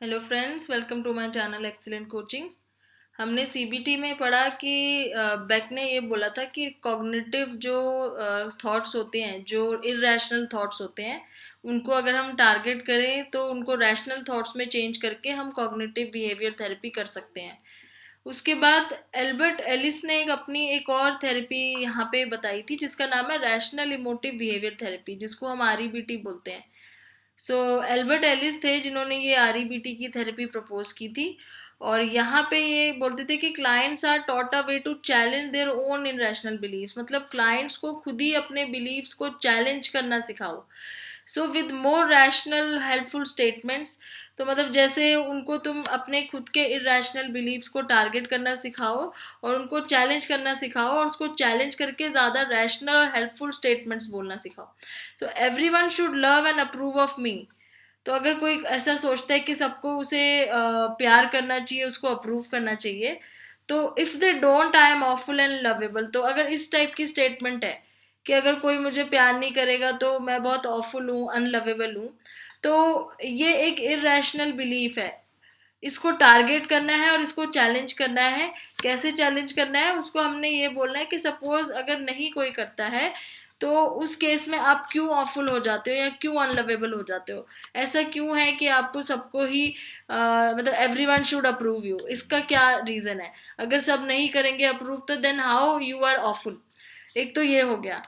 Hello friends, welcome to my channel excellent coaching. हमने CBT में पढ़ा कि बेक ने ये बोला था कि कॉग्निटिव जो थॉट्स होते हैं, जो इरेशनल थॉट्स होते हैं, उनको अगर हम टारगेट करें तो उनको रैशनल थॉट्स में चेंज करके हम कॉग्निटिव बिहेवियर थेरेपी कर सकते हैं। उसके बाद एल्बर्ट एलिस ने एक और थेरेपी यहाँ पे बताई थी जिसका नाम है रैशनल इमोटिव बिहेवियर थेरेपी, जिसको हम आरईबीटी बोलते हैं। सो एल्बर्ट एलिस थे जिन्होंने ये आरईबीटी की थेरेपी प्रपोज की थी। और यहाँ पे ये बोलते थे कि clients are taught a way to challenge their own irrational beliefs, मतलब क्लाइंट्स को खुद ही अपने बिलीव्स को चैलेंज करना सिखाओ। So with more rational helpful statements, तो मतलब जैसे उनको तुम अपने खुद के इरेशनल बिलीव्स को टारगेट करना सिखाओ और उनको चैलेंज करना सिखाओ और उसको चैलेंज करके ज़्यादा रैशनल और हेल्पफुल स्टेटमेंट्स बोलना सिखाओ। So everyone should love and approve of me. तो अगर कोई ऐसा सोचता है कि सबको उसे प्यार करना चाहिए, उसको अप्रूव करना चाहिए, तो if they don't I am awful and lovable. तो अगर इस टाइप की स्टेटमेंट है कि अगर कोई मुझे प्यार नहीं करेगा तो मैं बहुत ऑफुल हूँ, अनलवेबल हूँ, तो ये एक इरेशनल बिलीफ है। इसको टारगेट करना है और इसको चैलेंज करना है। कैसे चैलेंज करना है, उसको हमने ये बोलना है कि सपोज अगर नहीं कोई करता है तो उस केस में आप क्यों ऑफुल हो जाते हो या क्यों अनलवेबल हो जाते हो। ऐसा क्यों है कि आपको सबको ही मतलब एवरीवन शुड अप्रूव यू, इसका क्या रीजन है। अगर सब नहीं करेंगे अप्रूव तो then how you are awful. एक तो ये हो गया।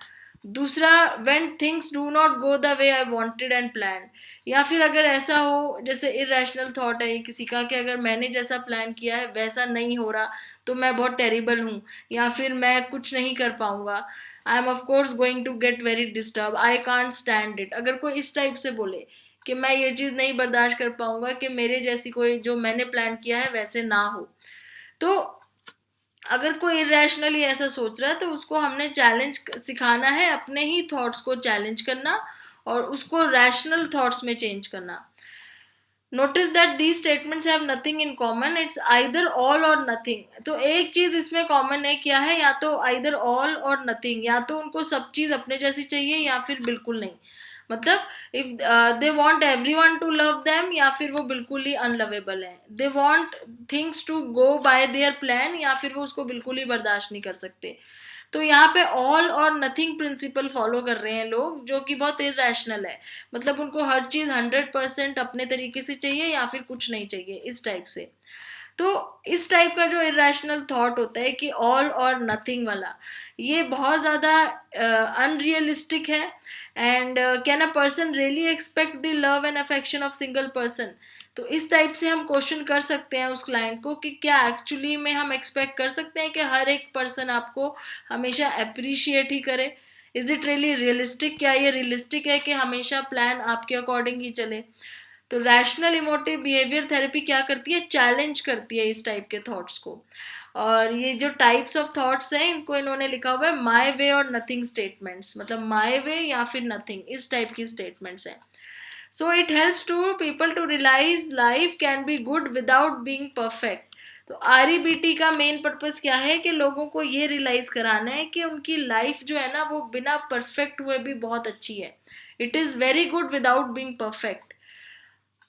दूसरा, when things do not go the way I wanted and plan, या फिर अगर ऐसा हो जैसे इरेशनल थॉट है किसी का कि अगर मैंने जैसा प्लान किया है वैसा नहीं हो रहा तो मैं बहुत टेरिबल हूँ या फिर मैं कुछ नहीं कर पाऊंगा, I am of course going to get very disturb, I can't stand it. अगर कोई इस टाइप से बोले कि मैं ये चीज़ नहीं बर्दाश्त कर पाऊंगा कि मेरे जैसी कोई जो मैंने प्लान किया है वैसे ना हो, तो अगर कोई इरेशनली ऐसा सोच रहा है तो उसको हमने चैलेंज सिखाना है, अपने ही थॉट्स को चैलेंज करना और उसको रैशनल थॉट्स में चेंज करना। Notice that these statements have nothing in common, it's either all और नथिंग। तो एक चीज इसमें कॉमन है, क्या है, या तो आइदर ऑल और नथिंग, या तो उनको सब चीज अपने जैसी चाहिए या फिर बिल्कुल नहीं। मतलब if they want everyone to love them या फिर वो बिल्कुल ही अनलवेबल है। They want things to go by their plan या फिर वो उसको बिल्कुल ही बर्दाश्त नहीं कर सकते। तो यहाँ पे ऑल और नथिंग प्रिंसिपल फॉलो कर रहे हैं लोग, जो कि बहुत इरेशनल है। मतलब उनको हर चीज 100% अपने तरीके से चाहिए या फिर कुछ नहीं चाहिए, इस टाइप से। तो इस टाइप का जो इरेशनल थॉट होता है कि ऑल और नथिंग वाला, ये बहुत ज़्यादा अनरियलिस्टिक है। And can a person really expect the love and affection of single person. तो इस टाइप से हम क्वेश्चन कर सकते हैं उस क्लाइंट को कि क्या एक्चुअली में हम एक्सपेक्ट कर सकते हैं कि हर एक पर्सन आपको हमेशा अप्रिशिएट ही करे। इज इट रियली रियलिस्टिक, क्या ये रियलिस्टिक है कि हमेशा प्लान आपके अकॉर्डिंग ही चले। तो रैशनल इमोटिव बिहेवियर थेरेपी क्या करती है, चैलेंज करती है इस टाइप के थॉट्स को। और ये जो टाइप्स ऑफ थॉट्स हैं इनको इन्होंने लिखा हुआ है माय वे और नथिंग स्टेटमेंट्स, मतलब माय वे या फिर नथिंग, इस टाइप की स्टेटमेंट्स हैं। So it helps to people to realise life can be good without being perfect. तो आरईबीटी का मेन पर्पस क्या है कि लोगों को ये रियलाइज कराना है कि उनकी लाइफ जो है ना वो बिना परफेक्ट हुए भी बहुत अच्छी है। It is very good without being perfect.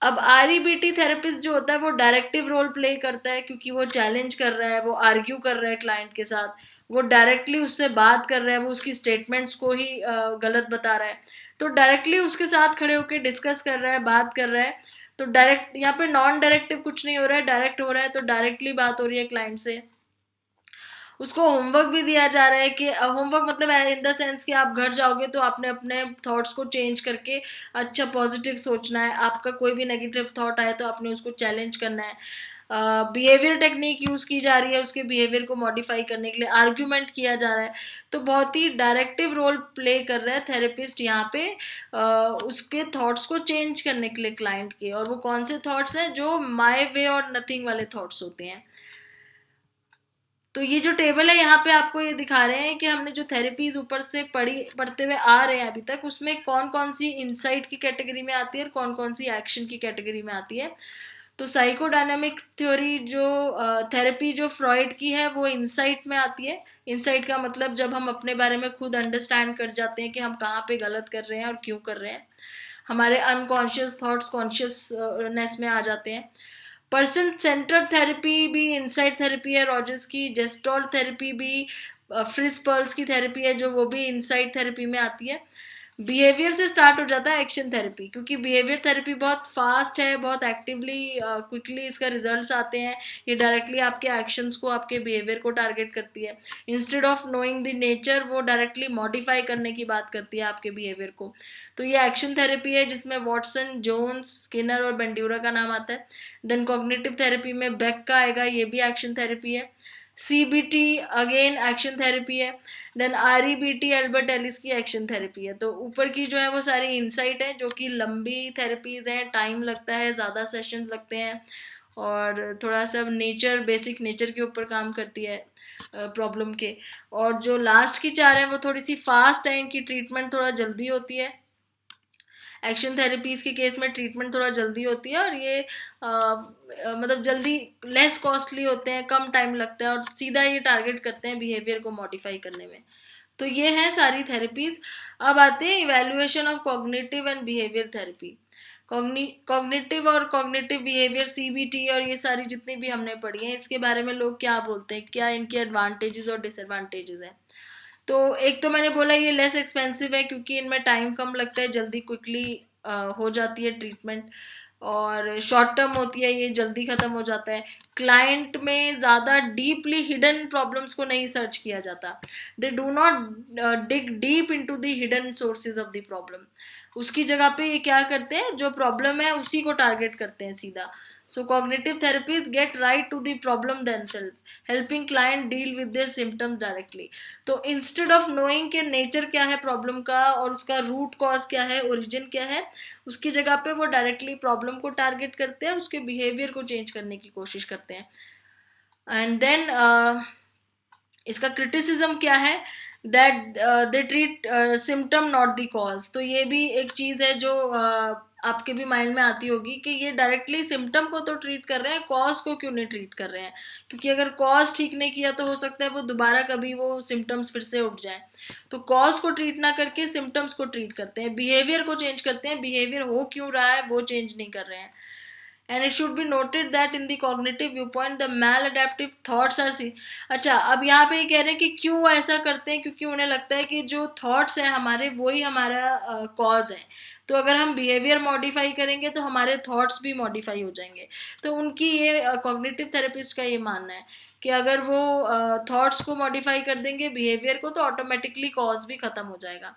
अब आरईबीटी थेरेपिस्ट जो होता है वो डायरेक्टिव रोल प्ले करता है, क्योंकि वो चैलेंज कर रहा है, वो आर्ग्यू कर रहा है क्लाइंट के साथ, वो डायरेक्टली उससे बात कर रहा है, वो उसकी स्टेटमेंट्स को ही गलत बता रहा है। तो डायरेक्टली उसके साथ खड़े होकर डिस्कस कर रहा है, बात कर रहा है। तो डायरेक्ट यहाँ पे नॉन डायरेक्टिव कुछ नहीं हो रहा है, डायरेक्ट हो रहा है। तो डायरेक्टली बात हो रही है क्लाइंट से। उसको होमवर्क भी दिया जा रहा है कि होमवर्क मतलब इन द सेंस कि आप घर जाओगे तो आपने अपने थॉट्स को चेंज करके अच्छा पॉजिटिव सोचना है। आपका कोई भी नेगेटिव थॉट आए तो आपने उसको चैलेंज करना है। बिहेवियर टेक्निक यूज़ की जा रही है उसके बिहेवियर को मॉडिफाई करने के लिए, आर्ग्यूमेंट किया जा रहा है। तो बहुत ही डायरेक्टिव रोल प्ले कर रहा है थेरेपिस्ट यहाँ पे उसके थॉट्स को चेंज करने के लिए क्लाइंट के। और वो कौन से थॉट्स हैं, जो माय वे और नथिंग वाले थॉट्स होते हैं। तो ये जो टेबल है यहाँ पे आपको ये दिखा रहे हैं कि हमने जो थेरेपीज ऊपर से पढ़ते हुए आ रहे हैं अभी तक, उसमें कौन कौन सी इंसाइट की कैटेगरी में आती है और कौन कौन सी एक्शन की कैटेगरी में आती है। तो साइकोडायनामिक थ्योरी जो थेरेपी जो फ्रॉइड की है वो इंसाइट में आती है। इंसाइट का मतलब जब हम अपने बारे में खुद अंडरस्टैंड कर जाते हैं कि हम कहाँ पे गलत कर रहे हैं और क्यों कर रहे हैं। हमारे अनकॉन्शियस थॉट्स कॉन्शियसनेस में आ जाते हैं। पर्सन सेंटर्ड थेरेपी भी इनसाइट थेरेपी है रॉजर्स की। जेस्टॉल्ट थेरेपी भी फ्रिज पर्ल्स की थेरेपी है, जो वो भी इनसाइट थेरेपी में आती है। बिहेवियर से स्टार्ट हो जाता है एक्शन थेरेपी, क्योंकि बिहेवियर थेरेपी बहुत फास्ट है, बहुत एक्टिवली क्विकली इसका रिजल्ट्स आते हैं। ये डायरेक्टली आपके एक्शंस को, आपके बिहेवियर को टारगेट करती है। Instead of knowing the nature, वो डायरेक्टली मॉडिफाई करने की बात करती है आपके बिहेवियर को। तो ये एक्शन थेरेपी है, जिसमें वॉटसन, जोन्स, स्किनर और बेंड्यूरा का नाम आता है। देन कॉग्निटिव थेरेपी में बेक का आएगा, ये भी एक्शन थेरेपी है। सीबीटी अगेन एक्शन थेरेपी है। देन आरईबीटी एल्बर्ट एलिस की एक्शन थेरेपी है। तो ऊपर की जो है वो सारी इंसाइट है, जो कि लंबी थेरेपीज हैं, टाइम लगता है, ज़्यादा सेशन लगते हैं, और थोड़ा सा नेचर, बेसिक नेचर के ऊपर काम करती है प्रॉब्लम के। और जो लास्ट की चार है वो थोड़ी सी फास्ट है, इनकी ट्रीटमेंट थोड़ा जल्दी होती है। एक्शन थेरेपीज के केस में ट्रीटमेंट थोड़ा जल्दी होती है, और ये मतलब जल्दी, लेस कॉस्टली होते हैं, कम टाइम लगता है, और सीधा ये टारगेट करते हैं बिहेवियर को मॉडिफाई करने में। तो ये हैं सारी थेरेपीज। अब आते हैं evaluation of cognitive and behaviour therapy. Cognitive और कॉग्निटिव बिहेवियर, सीबीटी और ये सारी जितनी भी हमने पढ़ी है, इसके बारे में लोग क्या बोलते हैं, क्या इनके एडवांटेजेस और डिसएडवांटेजेस हैं। तो एक तो मैंने बोला ये लेस एक्सपेंसिव है, क्योंकि इनमें टाइम कम लगता है, जल्दी क्विकली हो जाती है ट्रीटमेंट, और शॉर्ट टर्म होती है, ये जल्दी ख़त्म हो जाता है। क्लाइंट में ज़्यादा डीपली हिडन प्रॉब्लम्स को नहीं सर्च किया जाता। They do not dig deep into the hidden sources of the problem. उसकी जगह पे ये क्या करते हैं, जो प्रॉब्लम है उसी को टारगेट करते हैं सीधा। So cognitive therapies get right to the problem themselves, helping client deal with their symptoms directly. तो इंस्टेड ऑफ नोइंग के नेचर क्या है प्रॉब्लम का, और उसका रूट कॉज क्या है, ओरिजिन क्या है, उसकी जगह पे वो डायरेक्टली प्रॉब्लम को टारगेट करते हैं, उसके बिहेवियर को चेंज करने की कोशिश करते हैं। एंड देन इसका क्रिटिसिज्म क्या है, that they treat symptom not the cause. तो ये भी एक चीज़ है जो आपके भी माइंड में आती होगी, कि ये डायरेक्टली सिम्टम को तो ट्रीट कर रहे हैं, कॉज को क्यों नहीं ट्रीट कर रहे हैं। क्योंकि अगर कॉज ठीक नहीं किया तो हो सकता है वो दोबारा कभी वो सिम्टम्स फिर से उठ जाए। तो कॉज को ट्रीट ना करके सिम्टम्स को ट्रीट करते हैं, बिहेवियर को चेंज करते हैं, बिहेवियर हो क्यों रहा है वो चेंज नहीं कर रहे हैं। And it should be noted that in the cognitive viewpoint the maladaptive thoughts are seen। अच्छा, अब यहाँ पे ये कह रहे हैं कि क्यों ऐसा करते हैं, क्योंकि उन्हें लगता है कि जो थॉट्स हैं हमारे, वही हमारा कॉज है। तो अगर हम बिहेवियर मॉडिफाई करेंगे तो हमारे थॉट्स भी मॉडिफाई हो जाएंगे। तो उनकी ये कॉग्निटिव थेरेपिस्ट का ये मानना है कि अगर वो थॉट्स को मॉडिफाई कर देंगे, बिहेवियर को, तो ऑटोमेटिकली कॉज भी खत्म हो जाएगा।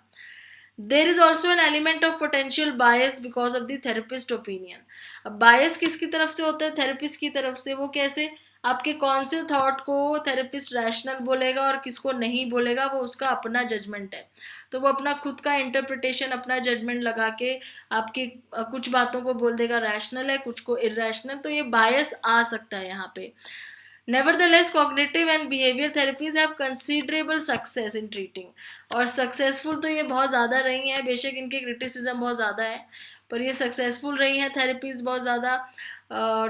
There is also an element of potential bias because of the therapist opinion. अब बायस किसकी तरफ से होता है, थेरेपिस्ट की तरफ से। वो कैसे, आपके कौन से थॉट को थेरेपिस्ट रैशनल बोलेगा और किसको नहीं बोलेगा, वो उसका अपना जजमेंट है। तो वो अपना खुद का इंटरप्रिटेशन, अपना जजमेंट लगा के आपकी कुछ बातों को बोल देगा रैशनल है, कुछ को इरेशनल। तो ये बायस आ सकता है यहाँ पे। Nevertheless, cognitive and behavior therapies have considerable success in treating। और सक्सेसफुल तो ये बहुत ज़्यादा रही हैं, बेशक इनके क्रिटिसिज्म बहुत ज़्यादा है, पर ये सक्सेसफुल रही हैं थेरेपीज बहुत ज़्यादा।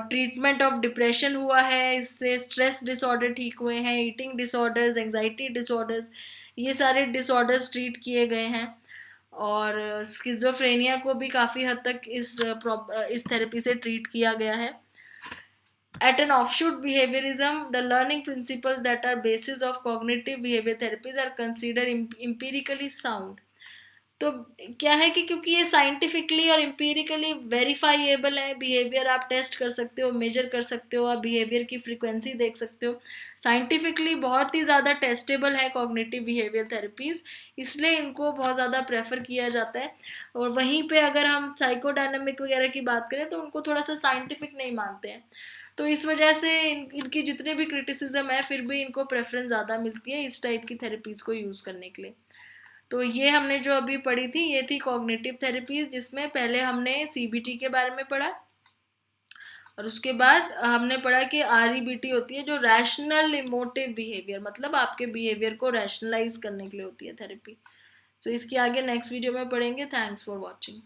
ट्रीटमेंट ऑफ डिप्रेशन हुआ है इससे, स्ट्रेस डिसऑर्डर ठीक हुए हैं, ईटिंग डिसऑर्डर्स, एंजाइटी डिसऑर्डर्स, ये सारे डिसऑर्डर्स ट्रीट किए गए हैं। और स्किज़ोफ्रेनिया को भी काफ़ी हद तक इस थेरेपी से ट्रीट किया गया है। At an offshoot behaviorism, the learning principles that are basis of cognitive behavior therapies are considered empirically sound। तो क्या है कि क्योंकि ये साइंटिफिकली और एम्पिरिकली वेरीफाइएबल है, बिहेवियर आप टेस्ट कर सकते हो, मेजर कर सकते हो, आप बिहेवियर की फ्रीक्वेंसी देख सकते हो, साइंटिफिकली बहुत ही ज़्यादा टेस्टेबल है कॉग्निटिव बिहेवियर थेरेपीज़, इसलिए इनको बहुत ज़्यादा प्रेफर किया जाता है। और वहीं पे अगर हम साइकोडायनामिक वगैरह की बात करें तो उनको थोड़ा सा साइंटिफिक नहीं मानते हैं। तो इस वजह से इनकी जितने भी क्रिटिसिज्म है, फिर भी इनको प्रेफरेंस ज़्यादा मिलती है इस टाइप की थेरेपीज़ को यूज़ करने के लिए। तो ये हमने जो अभी पढ़ी थी, ये थी कॉग्निटिव थेरेपीज, जिसमें पहले हमने सीबीटी के बारे में पढ़ा, और उसके बाद हमने पढ़ा कि आरईबीटी होती है, जो रैशनल इमोटिव बिहेवियर, मतलब आपके बिहेवियर को रैशनलाइज करने के लिए होती है थेरेपी। तो इसकी आगे नेक्स्ट वीडियो में पढ़ेंगे। Thanks for watching.